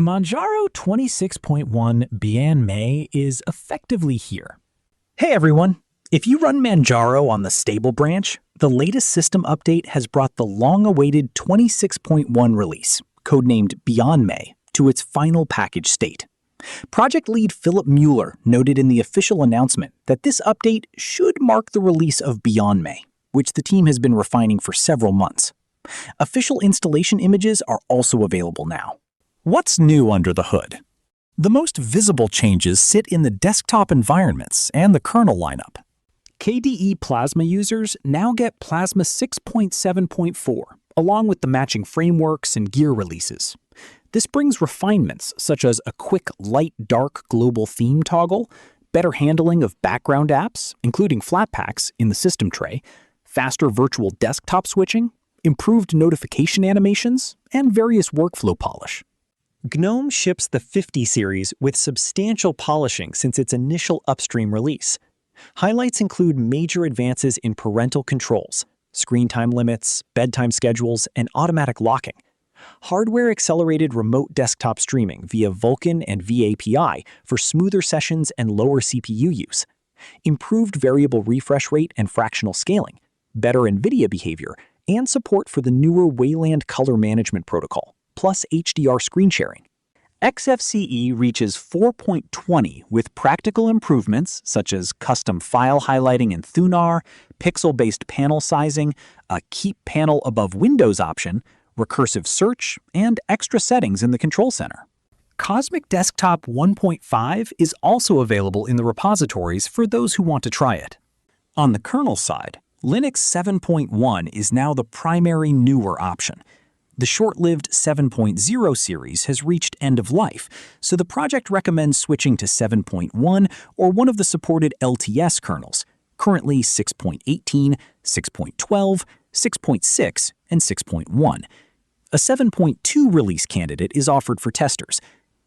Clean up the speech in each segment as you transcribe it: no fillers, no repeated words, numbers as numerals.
Manjaro 26.1 Bian-May is effectively here. Hey everyone! If you run Manjaro on the stable branch, the latest system update has brought the long-awaited 26.1 release, codenamed Bian-May, to its final package state. Project lead Philip Mueller noted in the official announcement that this update should mark the release of Bian-May, which the team has been refining for several months. Official installation images are also available now. What's new under the hood? The most visible changes sit in the desktop environments and the kernel lineup. KDE Plasma users now get Plasma 6.7.4, along with the matching frameworks and gear releases. This brings refinements such as a quick light-dark global theme toggle, better handling of background apps, including Flatpaks in the system tray, faster virtual desktop switching, improved notification animations, and various workflow polish. GNOME ships the 50 series with substantial polishing since its initial upstream release. Highlights include major advances in parental controls, screen time limits, bedtime schedules, and automatic locking. Hardware-accelerated remote desktop streaming via Vulkan and vAPI for smoother sessions and lower CPU use. Improved variable refresh rate and fractional scaling, better NVIDIA behavior, and support for the newer Wayland color management protocol, plus HDR screen sharing. Xfce reaches 4.20 with practical improvements such as custom file highlighting in Thunar, pixel-based panel sizing, a Keep Panel Above Windows option, recursive search, and extra settings in the control center. Cosmic Desktop 1.5 is also available in the repositories for those who want to try it. On the kernel side, Linux 7.1 is now the primary newer option. The short-lived 7.0 series has reached end of life, so the project recommends switching to 7.1 or one of the supported LTS kernels, currently 6.18, 6.12, 6.6, and 6.1. A 7.2 release candidate is offered for testers.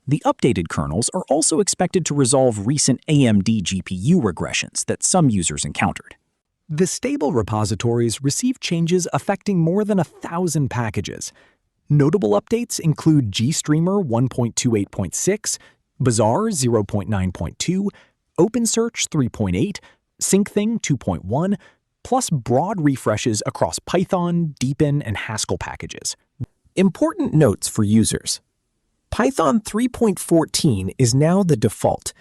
The updated kernels are also expected to resolve recent AMD GPU regressions that some users encountered. The stable repositories receive changes affecting more than 1,000 packages. Notable updates include GStreamer 1.28.6, Bazaar 0.9.2, OpenSearch 3.8, SyncThing 2.1, plus broad refreshes across Python, Deepin, and Haskell packages. Important notes for users. Python 3.14 is now the default.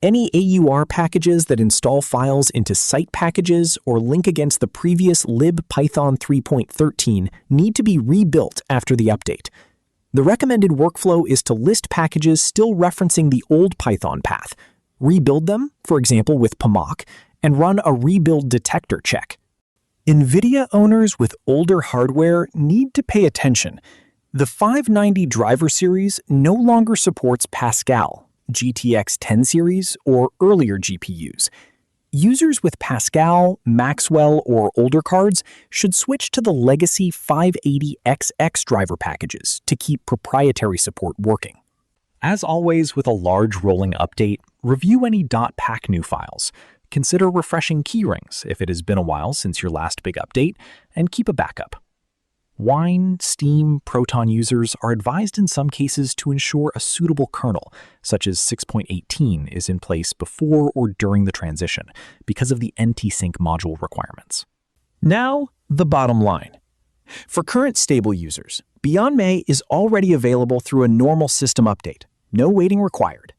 Any AUR packages that install files into site packages or link against the previous libpython 3.13 need to be rebuilt after the update. The recommended workflow is to list packages still referencing the old Python path, rebuild them, for example with pmock, and run a rebuild detector check. NVIDIA owners with older hardware need to pay attention. The 590 driver series no longer supports Pascal, GTX 10 series, or earlier GPUs. Users with Pascal, Maxwell, or older cards should switch to the legacy 580XX driver packages to keep proprietary support working. As always with a large rolling update, review any .pacnew files. Consider refreshing keyrings if it has been a while since your last big update, and keep a backup. Wine, Steam, Proton users are advised in some cases to ensure a suitable kernel, such as 6.18, is in place before or during the transition because of the NT-Sync module requirements. Now, the bottom line. For current stable users, Bian-May is already available through a normal system update, no waiting required.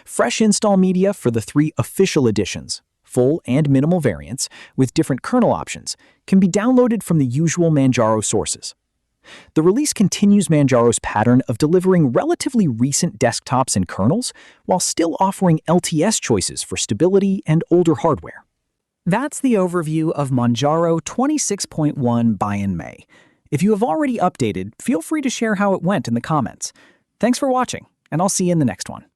Fresh install media for the 3 official editions, full and minimal variants, with different kernel options, can be downloaded from the usual Manjaro sources. The release continues Manjaro's pattern of delivering relatively recent desktops and kernels, while still offering LTS choices for stability and older hardware. That's the overview of Manjaro 26.1 Bian-May. If you have already updated, feel free to share how it went in the comments. Thanks for watching, and I'll see you in the next one.